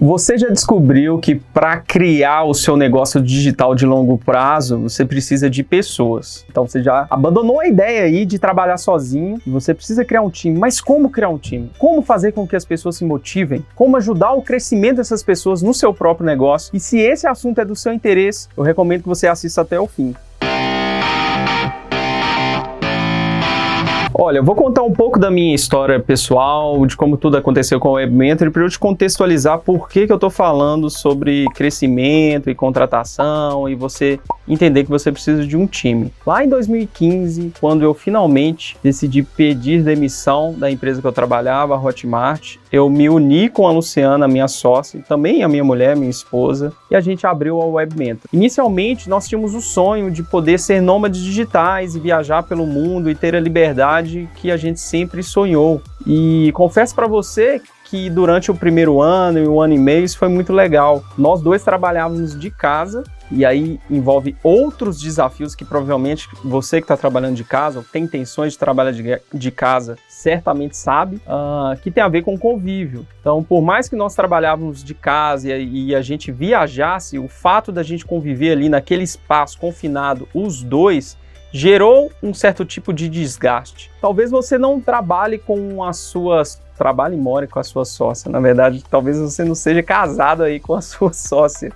Você já descobriu que para criar o seu negócio digital de longo prazo, você precisa de pessoas. Então você já abandonou a ideia aí de trabalhar sozinho e você precisa criar um time. Mas como criar um time? Como fazer com que as pessoas se motivem? Como ajudar o crescimento dessas pessoas no seu próprio negócio? E se esse assunto é do seu interesse, eu recomendo que você assista até o fim. Olha, eu vou contar um pouco da minha história pessoal, de como tudo aconteceu com o Webmentor, para eu te contextualizar por que eu estou falando sobre crescimento e contratação e você entender que você precisa de um time. Lá em 2015, quando eu finalmente decidi pedir demissão da empresa que eu trabalhava, a Hotmart, eu me uni com a Luciana, minha sócia, e também a minha mulher, minha esposa, e a gente abriu a Webmentor. Inicialmente, nós tínhamos o sonho de poder ser nômades digitais e viajar pelo mundo e ter a liberdade que a gente sempre sonhou. E confesso para você que durante o primeiro ano e o ano e meio isso foi muito legal. Nós dois trabalhávamos de casa e aí envolve outros desafios que provavelmente você que está trabalhando de casa ou tem intenções de trabalhar de casa certamente sabe, que tem a ver com convívio. Então, por mais que nós trabalhávamos de casa e a gente viajasse, o fato da gente conviver ali naquele espaço confinado, os dois, gerou um certo tipo de desgaste. Talvez você não trabalhe com as suas... Trabalhe e more com a sua sócia. Na verdade, talvez você não seja casado aí com a sua sócia,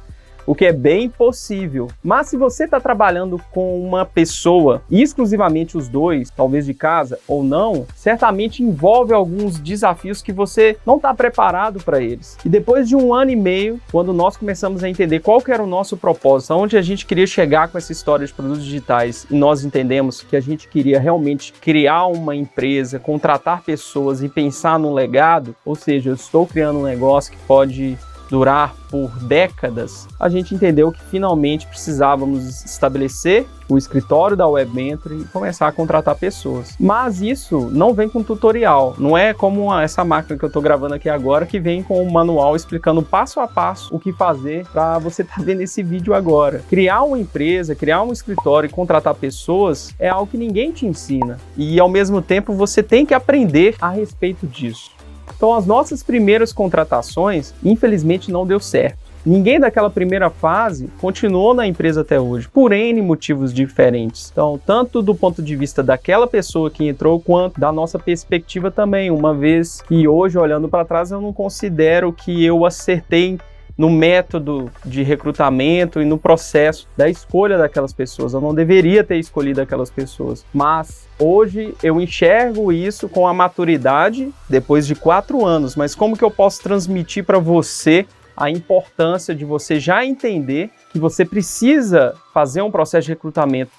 o que é bem possível. Mas se você está trabalhando com uma pessoa, e exclusivamente os dois, talvez de casa ou não, certamente envolve alguns desafios que você não está preparado para eles. E depois de um ano e meio, quando nós começamos a entender qual que era o nosso propósito, onde a gente queria chegar com essa história de produtos digitais, e nós entendemos que a gente queria realmente criar uma empresa, contratar pessoas e pensar no legado, ou seja, eu estou criando um negócio que pode durar por décadas, a gente entendeu que finalmente precisávamos estabelecer o escritório da Webmentor e começar a contratar pessoas. Mas isso não vem com tutorial, não é como essa máquina que eu estou gravando aqui agora, que vem com um manual explicando passo a passo o que fazer para você estar vendo esse vídeo agora. Criar uma empresa, criar um escritório e contratar pessoas é algo que ninguém te ensina e ao mesmo tempo você tem que aprender a respeito disso. Então, as nossas primeiras contratações, infelizmente, não deu certo. Ninguém daquela primeira fase continuou na empresa até hoje, por N motivos diferentes. Então, tanto do ponto de vista daquela pessoa que entrou, quanto da nossa perspectiva também, uma vez que hoje, olhando para trás, eu não considero que eu acertei no método de recrutamento e no processo da escolha daquelas pessoas. Eu não deveria ter escolhido aquelas pessoas, mas hoje eu enxergo isso com a maturidade depois de 4 anos, mas como que eu posso transmitir para você a importância de você já entender que você precisa fazer um processo de recrutamento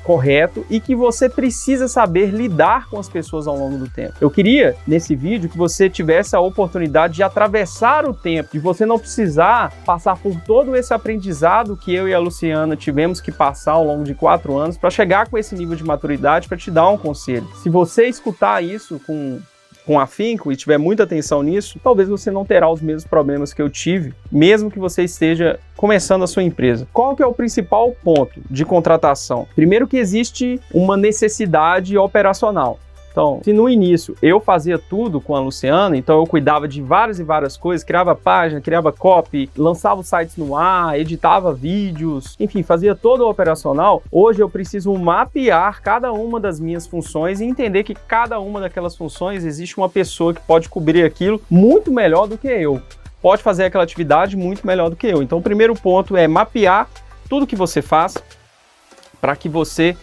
correto e que você precisa saber lidar com as pessoas ao longo do tempo. Eu queria, nesse vídeo, que você tivesse a oportunidade de atravessar o tempo, de você não precisar passar por todo esse aprendizado que eu e a Luciana tivemos que passar ao longo de 4 anos para chegar com esse nível de maturidade para te dar um conselho. Se você escutar isso com afinco e tiver muita atenção nisso, talvez você não terá os mesmos problemas que eu tive, mesmo que você esteja começando a sua empresa. Qual que é o principal ponto de contratação? Primeiro que existe uma necessidade operacional. Então, se no início eu fazia tudo com a Luciana, então eu cuidava de várias e várias coisas, criava página, criava copy, lançava os sites no ar, editava vídeos, enfim, fazia todo o operacional, hoje eu preciso mapear cada uma das minhas funções e entender que cada uma daquelas funções existe uma pessoa que pode cobrir aquilo muito melhor do que eu, pode fazer aquela atividade muito melhor do que eu. Então, o primeiro ponto é mapear tudo que você faz para que você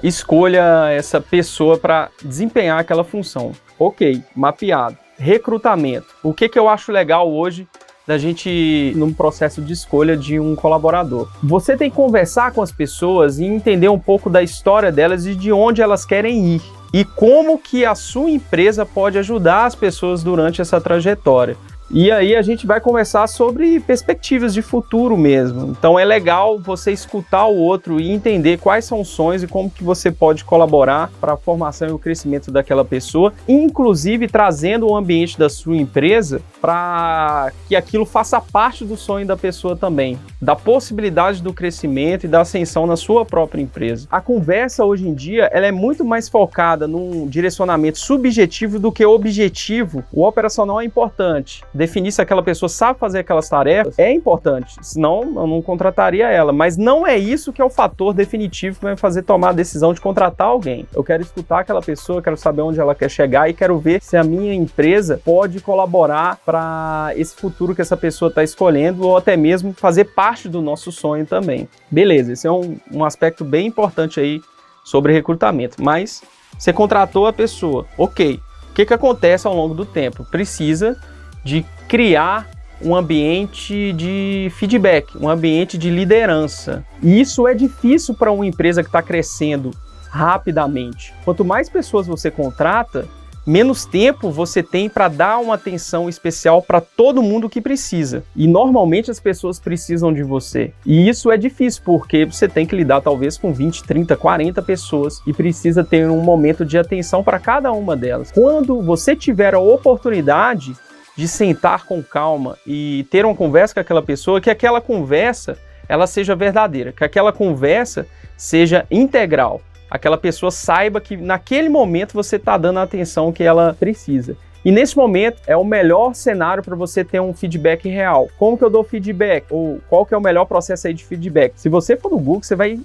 escolha essa pessoa para desempenhar aquela função. Ok, mapeado. Recrutamento. O que eu acho legal hoje da gente num processo de escolha de um colaborador? Você tem que conversar com as pessoas e entender um pouco da história delas e de onde elas querem ir. E como que a sua empresa pode ajudar as pessoas durante essa trajetória. E aí a gente vai conversar sobre perspectivas de futuro mesmo. Então é legal você escutar o outro e entender quais são os sonhos e como que você pode colaborar para a formação e o crescimento daquela pessoa, inclusive trazendo o ambiente da sua empresa para que aquilo faça parte do sonho da pessoa também, da possibilidade do crescimento e da ascensão na sua própria empresa. A conversa hoje em dia ela é muito mais focada num direcionamento subjetivo do que objetivo. O operacional é importante, definir se aquela pessoa sabe fazer aquelas tarefas é importante, senão eu não contrataria ela, mas não é isso que é o fator definitivo que vai fazer tomar a decisão de contratar alguém. Eu quero escutar aquela pessoa, quero saber onde ela quer chegar e quero ver se a minha empresa pode colaborar para esse futuro que essa pessoa está escolhendo ou até mesmo fazer parte do nosso sonho também. Beleza, esse é um aspecto bem importante aí sobre recrutamento, mas você contratou a pessoa, ok. O que acontece ao longo do tempo? Precisa de criar um ambiente de feedback, um ambiente de liderança. E isso é difícil para uma empresa que está crescendo rapidamente. Quanto mais pessoas você contrata, menos tempo você tem para dar uma atenção especial para todo mundo que precisa. E normalmente as pessoas precisam de você. E isso é difícil, porque você tem que lidar talvez com 20, 30, 40 pessoas e precisa ter um momento de atenção para cada uma delas. Quando você tiver a oportunidade de sentar com calma e ter uma conversa com aquela pessoa, que aquela conversa ela seja verdadeira, que aquela conversa seja integral. Aquela pessoa saiba que naquele momento você está dando a atenção que ela precisa. E nesse momento é o melhor cenário para você ter um feedback real. Como que eu dou feedback? Ou qual que é o melhor processo aí de feedback? Se você for no Google, você vai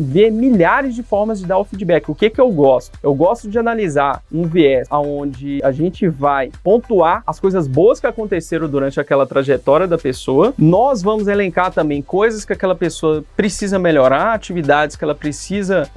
ver milhares de formas de dar o feedback. O que eu gosto? Eu gosto de analisar um viés onde a gente vai pontuar as coisas boas que aconteceram durante aquela trajetória da pessoa. Nós vamos elencar também coisas que aquela pessoa precisa melhorar, atividades que ela precisa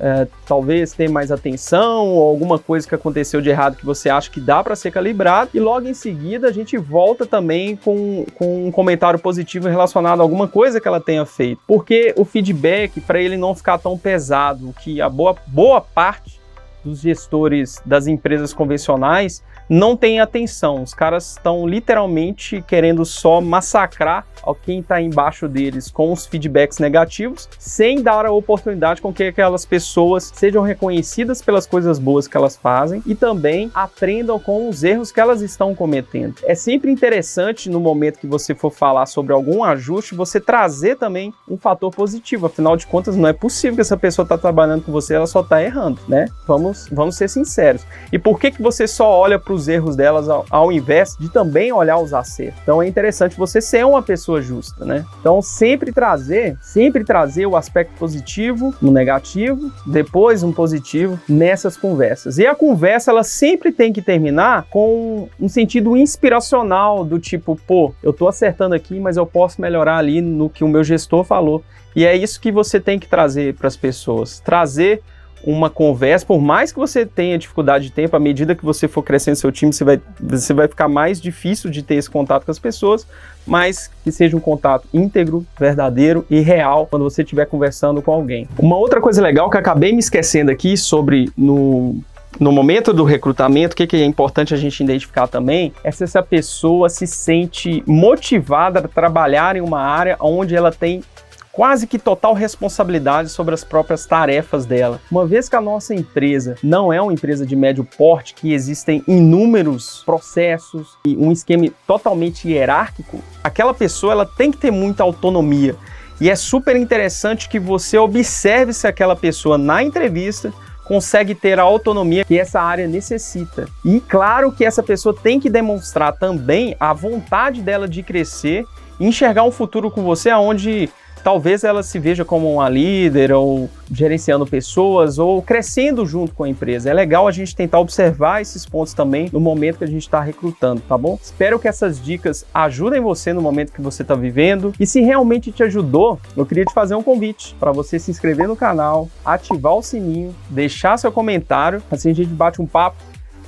talvez ter mais atenção, ou alguma coisa que aconteceu de errado que você acha que dá para ser calibrado. E logo em seguida a gente volta também com um comentário positivo relacionado a alguma coisa que ela tenha feito. Porque o feedback, para ele não ficar tão pesado, que a boa parte dos gestores das empresas convencionais não tem atenção. Os caras estão literalmente querendo só massacrar quem está embaixo deles com os feedbacks negativos, sem dar a oportunidade com que aquelas pessoas sejam reconhecidas pelas coisas boas que elas fazem e também aprendam com os erros que elas estão cometendo. É sempre interessante, no momento que você for falar sobre algum ajuste, você trazer também um fator positivo. Afinal de contas, não é possível que essa pessoa está trabalhando com você, ela só está errando, né? Vamos ser sinceros. E por que você só olha para os erros delas ao invés de também olhar os acertos? Então é interessante você ser uma pessoa justa, né? Então sempre trazer o aspecto positivo no negativo, depois um positivo nessas conversas. E a conversa, ela sempre tem que terminar com um sentido inspiracional, do tipo, pô, eu tô acertando aqui, mas eu posso melhorar ali no que o meu gestor falou. E é isso que você tem que trazer para as pessoas. Trazer uma conversa, por mais que você tenha dificuldade de tempo, à medida que você for crescendo seu time, você vai ficar mais difícil de ter esse contato com as pessoas, mas que seja um contato íntegro, verdadeiro e real quando você estiver conversando com alguém. Uma outra coisa legal que eu acabei me esquecendo aqui sobre no momento do recrutamento, o que é importante a gente identificar também, é se essa pessoa se sente motivada a trabalhar em uma área onde ela tem quase que total responsabilidade sobre as próprias tarefas dela. Uma vez que a nossa empresa não é uma empresa de médio porte, que existem inúmeros processos e um esquema totalmente hierárquico, aquela pessoa ela tem que ter muita autonomia. E é super interessante que você observe se aquela pessoa na entrevista consegue ter a autonomia que essa área necessita. E claro que essa pessoa tem que demonstrar também a vontade dela de crescer e enxergar um futuro com você onde talvez ela se veja como uma líder ou gerenciando pessoas ou crescendo junto com a empresa. É legal a gente tentar observar esses pontos também no momento que a gente está recrutando, tá bom? Espero que essas dicas ajudem você no momento que você está vivendo. E se realmente te ajudou, eu queria te fazer um convite para você se inscrever no canal, ativar o sininho, deixar seu comentário, assim a gente bate um papo.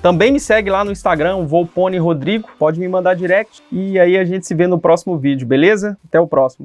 Também me segue lá no Instagram, Volpone Rodrigo, pode me mandar direct e aí a gente se vê no próximo vídeo, beleza? Até o próximo.